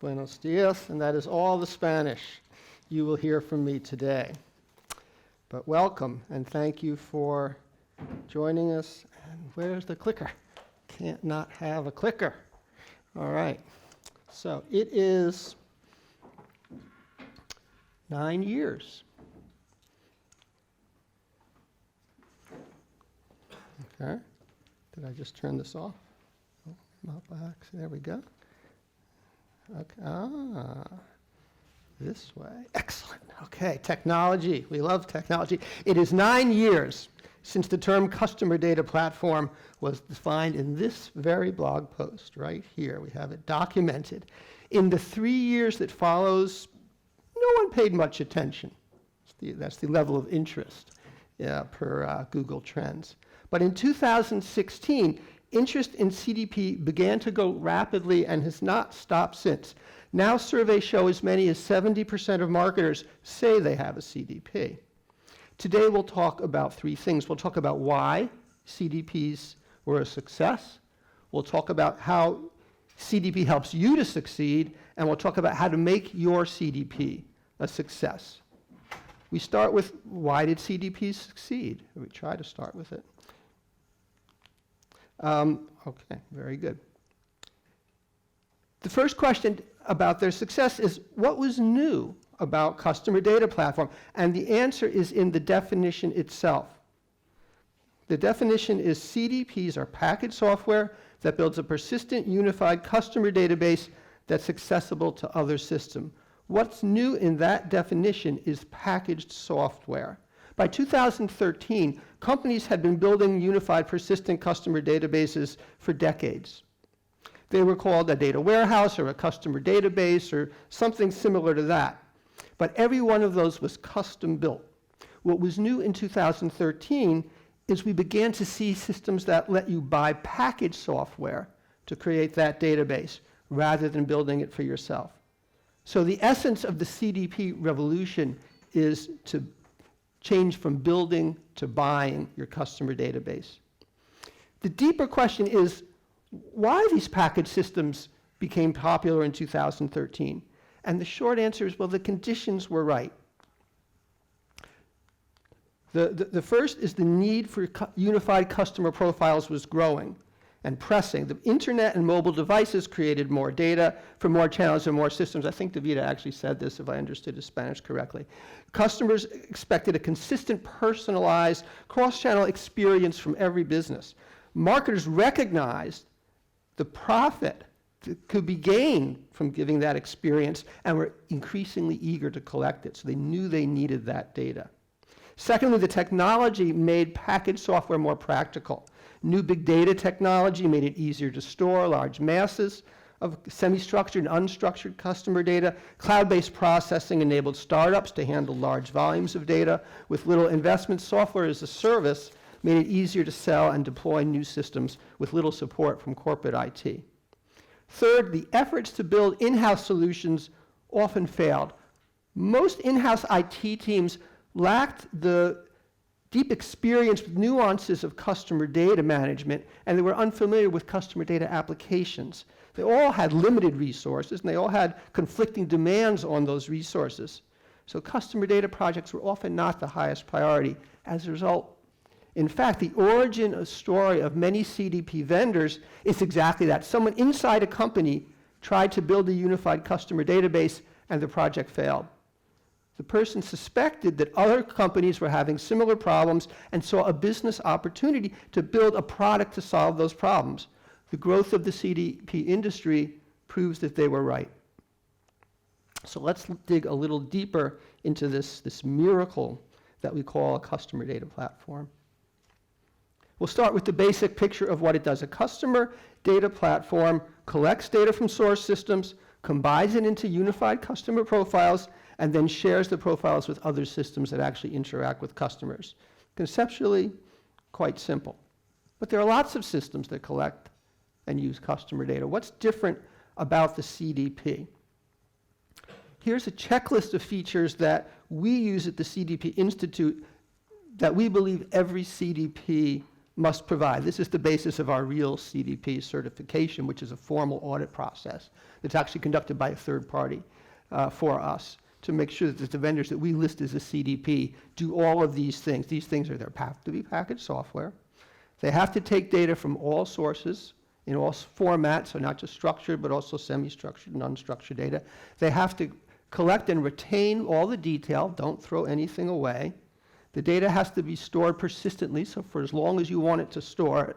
Buenos dias, and that is all the Spanish you will hear from me today. But welcome, and thank you for joining us. And where's the clicker? Can't not have a clicker. All right. So it is 9 years. Okay. Did I just turn this off? Oh, not by accident. There we go. Okay. This way. Excellent. Okay. Technology. We love technology. It is 9 years since the term customer data platform was defined in this very blog post right here. We have it documented. In the 3 years that follows, no one paid much attention. That's the level of interest per Google Trends. But in 2016, interest in CDP began to go rapidly and has not stopped since. Now surveys show as many as 70% of marketers say they have a CDP. Today we'll talk about three things. We'll talk about why CDPs were a success. We'll talk about how CDP helps you to succeed, and we'll talk about how to make your CDP a success. We start with why did CDPs succeed? We try to start with it. Okay, very good. The first question about their success is, what was new about customer data platform? And the answer is in the definition itself. The definition is CDPs are packaged software that builds a persistent, unified customer database that's accessible to other systems. What's new in that definition is packaged software. By 2013, companies had been building unified, persistent customer databases for decades. They were called a data warehouse or a customer database or something similar to that. But every one of those was custom built. What was new in 2013 is we began to see systems that let you buy packaged software to create that database rather than building it for yourself. So the essence of the CDP revolution is to change from building to buying your customer database. The deeper question is why these packaged systems became popular in 2013. And the short answer is, well, the conditions were right. The first is the need for unified customer profiles was growing and pressing. The internet and mobile devices created more data for more channels and more systems. I think David actually said this, if I understood his Spanish correctly. Customers expected a consistent, personalized, cross-channel experience from every business. Marketers recognized the profit that could be gained from giving that experience and were increasingly eager to collect it, so they knew they needed that data. Secondly, the technology made packaged software more practical. New big data technology made it easier to store large masses of semi-structured and unstructured customer data. Cloud-based processing enabled startups to handle large volumes of data. With little investment, software as a service made it easier to sell and deploy new systems with little support from corporate IT. Third, the efforts to build in-house solutions often failed. Most in-house IT teams lacked the deep experience with nuances of customer data management, and they were unfamiliar with customer data applications. They all had limited resources, and they all had conflicting demands on those resources. So customer data projects were often not the highest priority. As a result, in fact, the origin story of many CDP vendors is exactly that. Someone inside a company tried to build a unified customer database, and the project failed. The person suspected that other companies were having similar problems and saw a business opportunity to build a product to solve those problems. The growth of the CDP industry proves that they were right. So let's dig a little deeper into this miracle that we call a customer data platform. We'll start with the basic picture of what it does. A customer data platform collects data from source systems, combines it into unified customer profiles, and then shares the profiles with other systems that actually interact with customers. Conceptually, quite simple. But there are lots of systems that collect and use customer data. What's different about the CDP? here's a checklist of features that we use at the CDP Institute that we believe every CDP must provide. This is the basis of our real CDP certification, which is a formal audit process that's actually conducted by a third party for us to make sure that the vendors that we list as a CDP do all of these things. These things have to be packaged software. They have to take data from all sources in all formats, so not just structured, but also semi-structured and unstructured data. They have to collect and retain all the detail. Don't throw anything away. The data has to be stored persistently, so for as long as you want it to store it,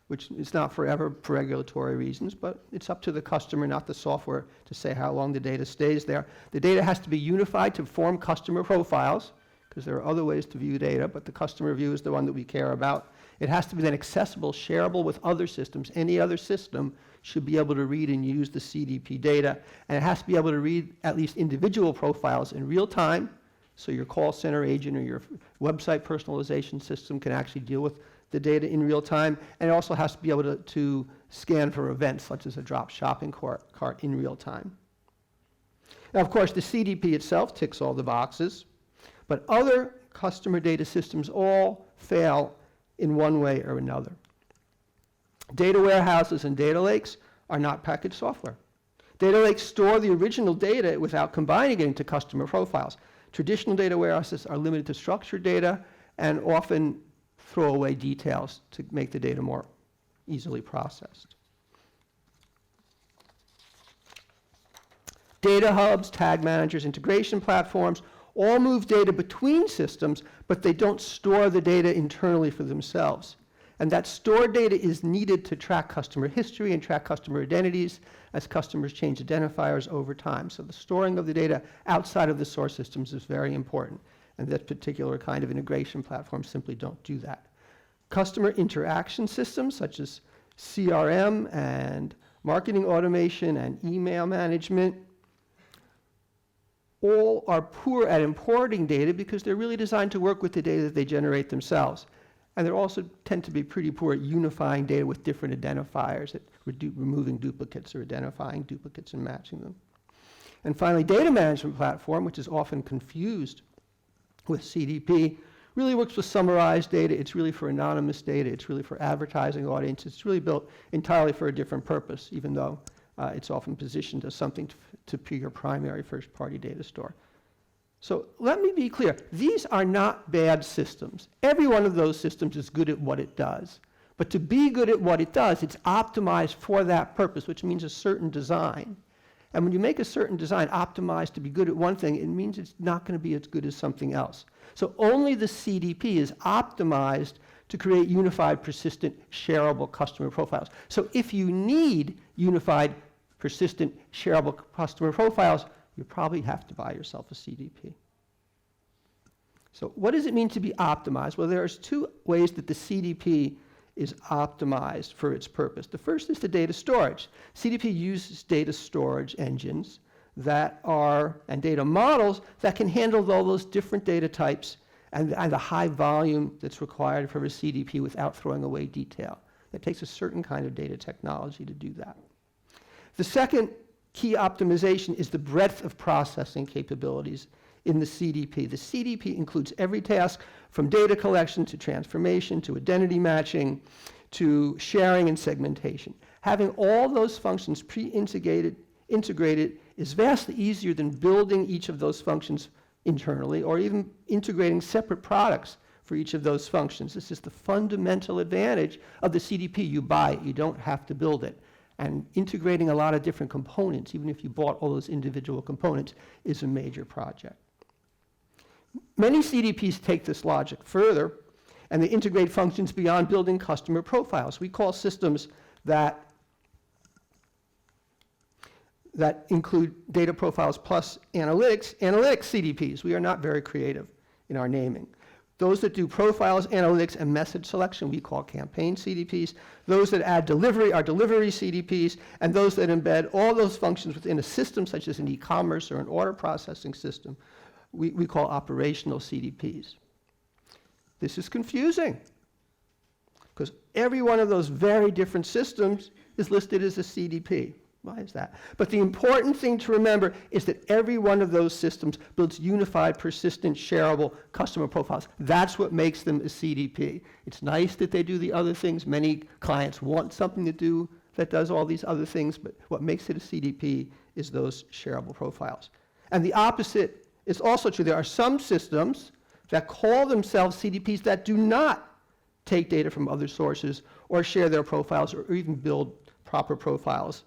which is not forever for regulatory reasons, but it's up to the customer, not the software, to say how long the data stays there. The data has to be unified to form customer profiles, because there are other ways to view data, but the customer view is the one that we care about. It has to be then accessible, shareable with other systems. Any other system should be able to read and use the CDP data, and it has to be able to read at least individual profiles in real time, so your call center agent or your website personalization system can actually deal with the data in real time, and it also has to be able to scan for events, such as a drop shopping cart in real time. Now, of course, the CDP itself ticks all the boxes, but other customer data systems all fail in one way or another. Data warehouses and data lakes are not packaged software. Data lakes store the original data without combining it into customer profiles. Traditional data warehouses are limited to structured data and often throw away details to make the data more easily processed. Data hubs, tag managers, integration platforms all move data between systems, but they don't store the data internally for themselves. And that stored data is needed to track customer history and track customer identities as customers change identifiers over time. So the storing of the data outside of the source systems is very important. And that particular kind of integration platforms simply don't do that. Customer interaction systems such as CRM and marketing automation and email management all are poor at importing data because they're really designed to work with the data that they generate themselves. And they also tend to be pretty poor at unifying data with different identifiers, at removing duplicates or identifying duplicates and matching them. And finally, data management platform, which is often confused with CDP, really works with summarized data. It's really for anonymous data. It's really for advertising audiences. It's really built entirely for a different purpose, even though it's often positioned as something to be your primary first-party data store. So let me be clear. These are not bad systems. Every one of those systems is good at what it does. But to be good at what it does, it's optimized for that purpose, which means a certain design. And when you make a certain design optimized to be good at one thing, it means it's not going to be as good as something else. So only the CDP is optimized to create unified, persistent, shareable customer profiles. So if you need unified, persistent, shareable customer profiles, you probably have to buy yourself a CDP. So what does it mean to be optimized? Well, there's two ways that the CDP is optimized for its purpose. The first is the data storage. CDP uses data storage engines and data models that can handle all those different data types and the high volume that's required for a CDP without throwing away detail. It takes a certain kind of data technology to do that. The second key optimization is the breadth of processing capabilities in the CDP. The CDP includes every task from data collection to transformation to identity matching to sharing and segmentation. Having all those functions pre-integrated is vastly easier than building each of those functions internally or even integrating separate products for each of those functions. This is the fundamental advantage of the CDP. You buy it, you don't have to build it. And integrating a lot of different components, even if you bought all those individual components, is a major project. Many CDPs take this logic further, and they integrate functions beyond building customer profiles. We call systems that include data profiles plus analytics CDPs. We are not very creative in our naming. Those that do profiles, analytics, and message selection, we call campaign CDPs. Those that add delivery are delivery CDPs. And those that embed all those functions within a system, such as an e-commerce or an order processing system, we call operational CDPs. This is confusing, because every one of those very different systems is listed as a CDP. Why is that? But the important thing to remember is that every one of those systems builds unified, persistent, shareable customer profiles. That's what makes them a CDP. It's nice that they do the other things. Many clients want something to do that does all these other things, but what makes it a CDP is those shareable profiles. And the opposite is also true. There are some systems that call themselves CDPs that do not take data from other sources or share their profiles or even build proper profiles.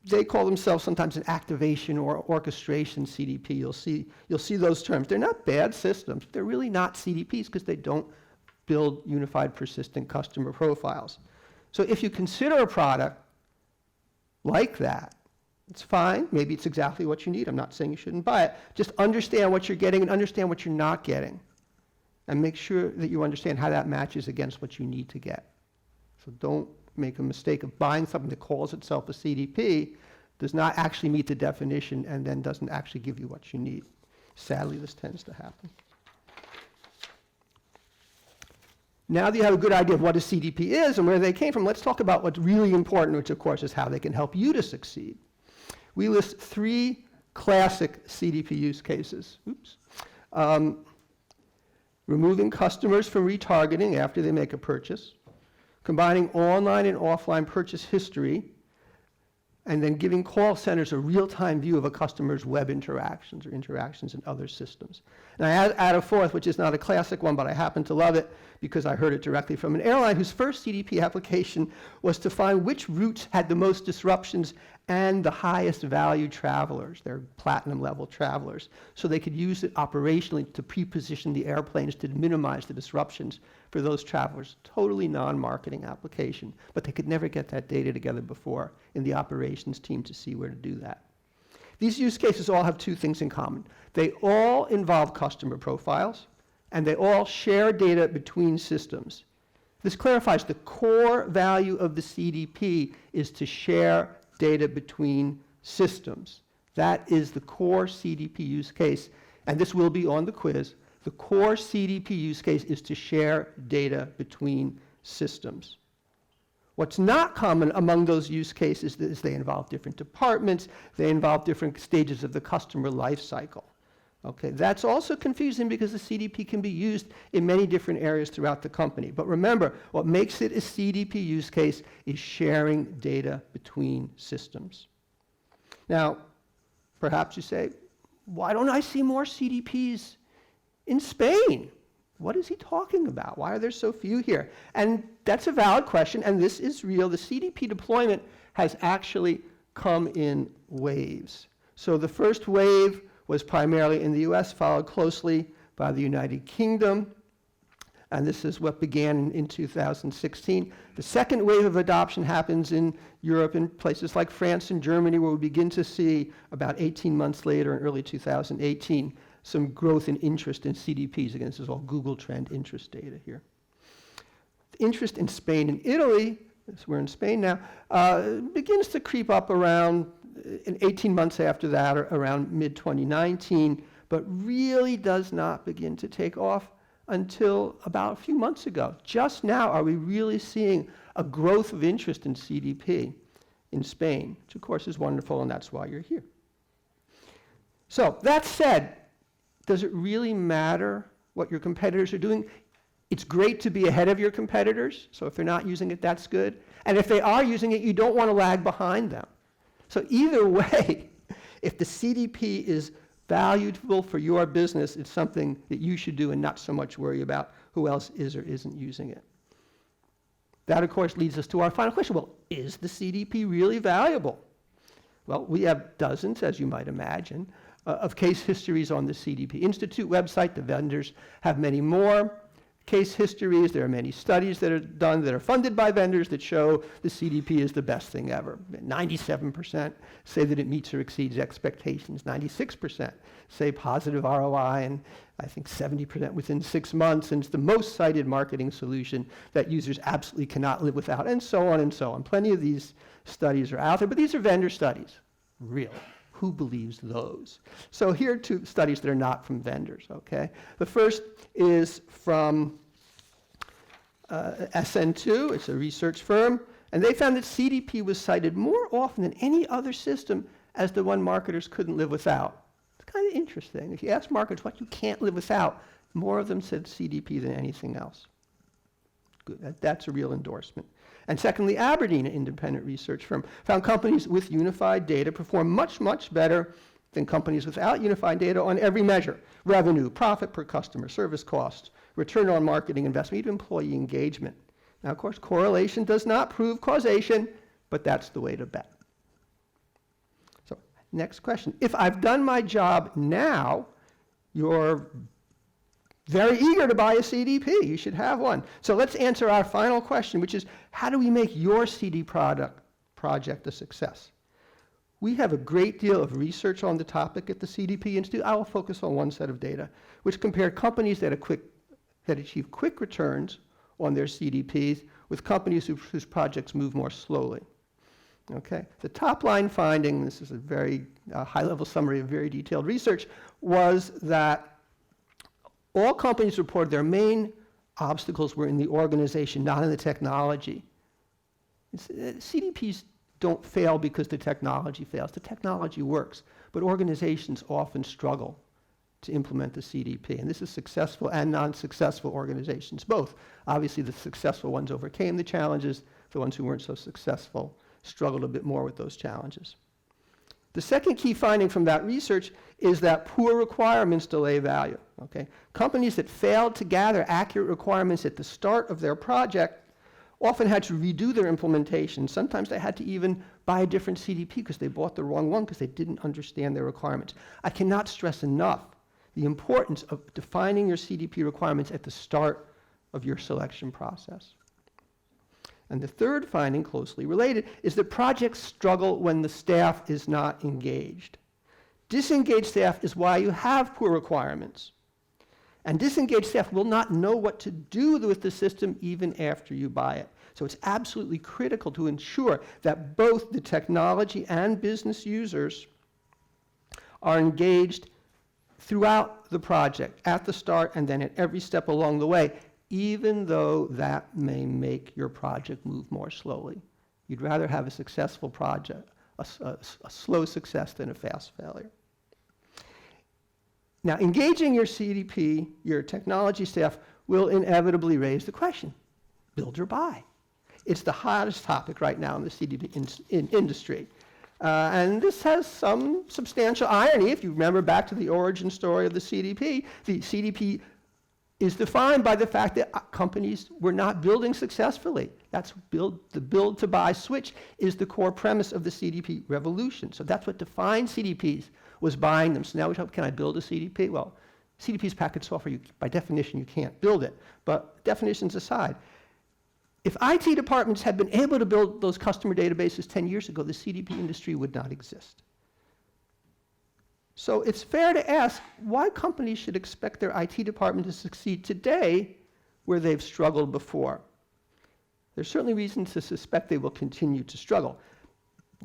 They call themselves sometimes an activation or orchestration CDP. You'll see those terms. They're not bad systems. They're really not CDPs because they don't build unified, persistent customer profiles. So if you consider a product like that, it's fine. Maybe it's exactly what you need. I'm not saying you shouldn't buy it. Just understand what you're getting and understand what you're not getting. And make sure that you understand how that matches against what you need to get. So don't make a mistake of buying something that calls itself a CDP, does not actually meet the definition, and then doesn't actually give you what you need. Sadly, this tends to happen. Now that you have a good idea of what a CDP is and where they came from, let's talk about what's really important, which of course is how they can help you to succeed. We list 3 classic CDP use cases. Removing customers from retargeting after they make a purchase, combining online and offline purchase history, and then giving call centers a real-time view of a customer's web interactions or interactions in other systems. And I add a 4th, which is not a classic one, but I happen to love it because I heard it directly from an airline whose first CDP application was to find which routes had the most disruptions and the highest value travelers, their platinum level travelers, so they could use it operationally to pre-position the airplanes to minimize the disruptions for those travelers. Totally non-marketing application, but they could never get that data together before in the operations team to see where to do that. These use cases all have 2 things in common. They all involve customer profiles, and they all share data between systems. This clarifies the core value of the CDP is to share data between systems. That is the core CDP use case, and this will be on the quiz. The core CDP use case is to share data between systems. What's not common among those use cases is they involve different departments, they involve different stages of the customer life cycle. Okay, that's also confusing because the CDP can be used in many different areas throughout the company. But remember, what makes it a CDP use case is sharing data between systems. Now, perhaps you say, why don't I see more CDPs in Spain? What is he talking about? Why are there so few here? And that's a valid question, and this is real. The CDP deployment has actually come in waves. So the first wave was primarily in the US, followed closely by the United Kingdom, and this is what began in 2016. The second wave of adoption happens in Europe, in places like France and Germany, where we begin to see about 18 months later, in early 2018, some growth in interest in CDPs. Again, this is all Google Trend interest data here. The interest in Spain and Italy, we're in Spain now, begins to creep up around in 18 months after that, or around mid-2019, but really does not begin to take off until about a few months ago. Just now are we really seeing a growth of interest in CDP in Spain, which of course is wonderful, and that's why you're here. So that said, does it really matter what your competitors are doing? It's great to be ahead of your competitors, so if they're not using it, that's good. And if they are using it, you don't want to lag behind them. So either way, if the CDP is valuable for your business, it's something that you should do and not so much worry about who else is or isn't using it. That, of course, leads us to our final question. Well, is the CDP really valuable? Well, we have dozens, as you might imagine, of case histories on the CDP Institute website. The vendors have many more case histories. There are many studies that are done that are funded by vendors that show the CDP is the best thing ever. 97% say that it meets or exceeds expectations. 96% say positive ROI, and I think 70% within 6 months, and it's the most cited marketing solution that users absolutely cannot live without, and so on and so on. Plenty of these studies are out there, but these are vendor studies. Really? Who believes those? So here are 2 studies that are not from vendors, okay? The first is from SN2. It's a research firm, And they found that CDP was cited more often than any other system as the one marketers couldn't live without. It's kind of interesting. If you ask marketers what you can't live without, more of them said CDP than anything else. Good. That's a real endorsement. And secondly, Aberdeen, an independent research firm, found companies with unified data perform much, much better than companies without unified data on every measure: revenue, profit per customer, service costs, return on marketing investment, even employee engagement. Now, of course, correlation does not prove causation, but that's the way to bet. So, next question. If I've done my job now, you're very eager to buy a CDP. You should have one. So let's answer our final question, which is, how do we make your CD project a success? We have a great deal of research on the topic at the CDP Institute. I will focus on one set of data, which compared companies that achieve quick returns on their CDPs with companies whose projects move more slowly. Okay, the top line finding, this is a very high-level summary of very detailed research, was that all companies reported their main obstacles were in the organization, not in the technology. CDPs don't fail because the technology fails. The technology works, but organizations often struggle to implement the CDP. And this is successful and non-successful organizations, both. Obviously, the successful ones overcame the challenges. The ones who weren't so successful struggled a bit more with those challenges. The second key finding from that research is that poor requirements delay value. Okay? Companies that failed to gather accurate requirements at the start of their project often had to redo their implementation. Sometimes they had to even buy a different CDP because they bought the wrong one because they didn't understand their requirements. I cannot stress enough the importance of defining your CDP requirements at the start of your selection process. And the third finding, closely related, is that projects struggle when the staff is not engaged. Disengaged staff is why you have poor requirements. And disengaged staff will not know what to do with the system even after you buy it. So it's absolutely critical to ensure that both the technology and business users are engaged throughout the project, at the start and then at every step along the way, even though that may make your project move more slowly. You'd rather have a successful project, a slow success than a fast failure. Now, engaging your CDP, your technology staff, will inevitably raise the question, build or buy? It's the hottest topic right now in the CDP industry. And this has some substantial irony. If you remember back to the origin story of the CDP is defined by the fact that companies were not building successfully. That's the build to buy switch is the core premise of the CDP revolution. So that's what defined CDPs, was buying them. So now we talk, can I build a CDP? Well, CDP is packaged software. By definition, you can't build it. But definitions aside, if IT departments had been able to build those customer databases 10 years ago, the CDP industry would not exist. So it's fair to ask why companies should expect their IT department to succeed today where they've struggled before. There's certainly reason to suspect they will continue to struggle.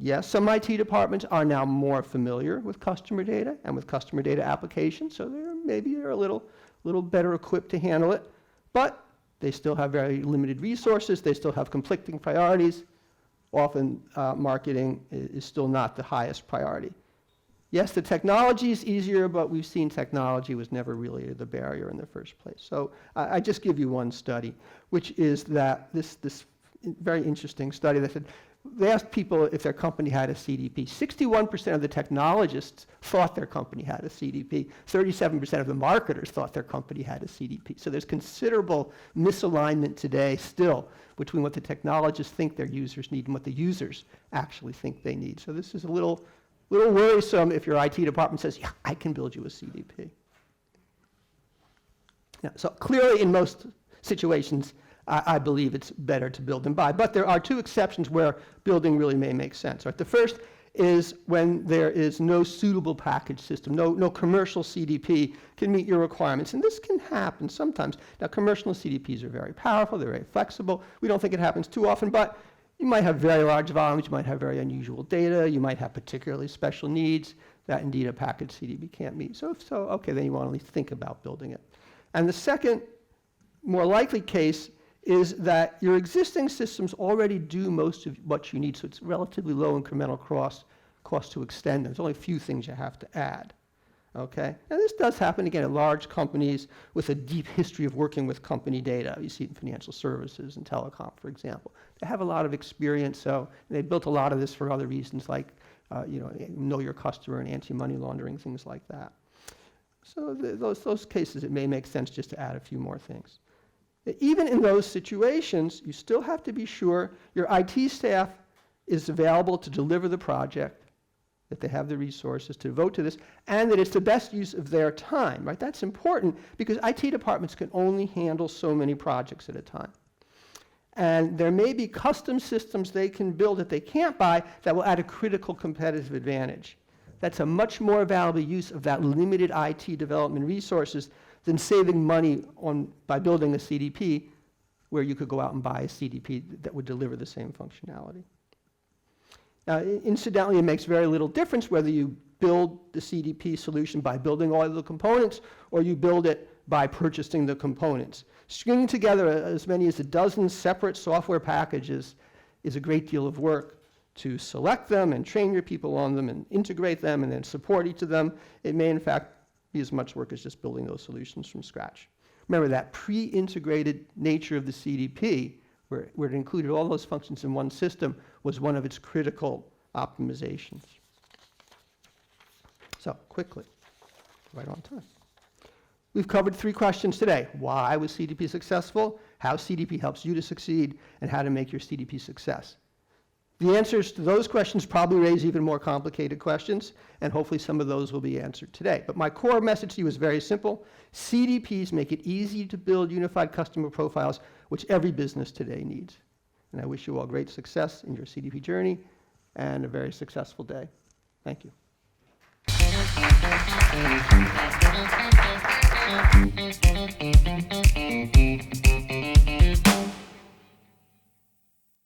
Yes, some IT departments are now more familiar with customer data and with customer data applications, so maybe they're a little better equipped to handle it, but they still have very limited resources, they still have conflicting priorities. Often marketing is still not the highest priority. Yes, the technology is easier, but we've seen technology was never really the barrier in the first place. So I just give you one study, which is that this very interesting study that said, they asked people if their company had a CDP. 61% of the technologists thought their company had a CDP. 37% of the marketers thought their company had a CDP. So there's considerable misalignment today still between what the technologists think their users need and what the users actually think they need. So this is a little worrisome if your IT department says, yeah, I can build you a CDP. Now, so clearly in most situations, I believe it's better to build than buy. But there are two exceptions where building really may make sense. Right? The first is when there is no suitable package system, no commercial CDP can meet your requirements. And this can happen sometimes. Now, commercial CDPs are very powerful, they're very flexible. We don't think it happens too often, but you might have very large volumes, you might have very unusual data, you might have particularly special needs that indeed a package CDP can't meet. So if so, okay, then you want to at least think about building it. And the second, more likely case is that your existing systems already do most of what you need, so it's relatively low incremental cost to extend them. There's only a few things you have to add. Okay? Now this does happen again at large companies with a deep history of working with company data. You see it in financial services and telecom, for example. They have a lot of experience, so they built a lot of this for other reasons like know your customer and anti-money laundering, things like that. So those cases, it may make sense just to add a few more things. Even in those situations, you still have to be sure your IT staff is available to deliver the project, that they have the resources to devote to this, and that it's the best use of their time, right? That's important because IT departments can only handle so many projects at a time. And there may be custom systems they can build that they can't buy that will add a critical competitive advantage. That's a much more valuable use of that limited IT development resources than saving money by building a CDP where you could go out and buy a CDP that would deliver the same functionality. Now, incidentally, it makes very little difference whether you build the CDP solution by building all of the components or you build it by purchasing the components. Stringing together as many as a dozen separate software packages is a great deal of work to select them and train your people on them and integrate them and then support each of them. It may, in fact, be as much work as just building those solutions from scratch. Remember that pre-integrated nature of the CDP, where it included all those functions in one system, was one of its critical optimizations. So, quickly, right on time. We've covered 3 questions today. Why was CDP successful? How CDP helps you to succeed? And how to make your CDP success. The answers to those questions probably raise even more complicated questions, and hopefully some of those will be answered today. But my core message to you is very simple. CDPs make it easy to build unified customer profiles, which every business today needs. And I wish you all great success in your CDP journey and a very successful day. Thank you.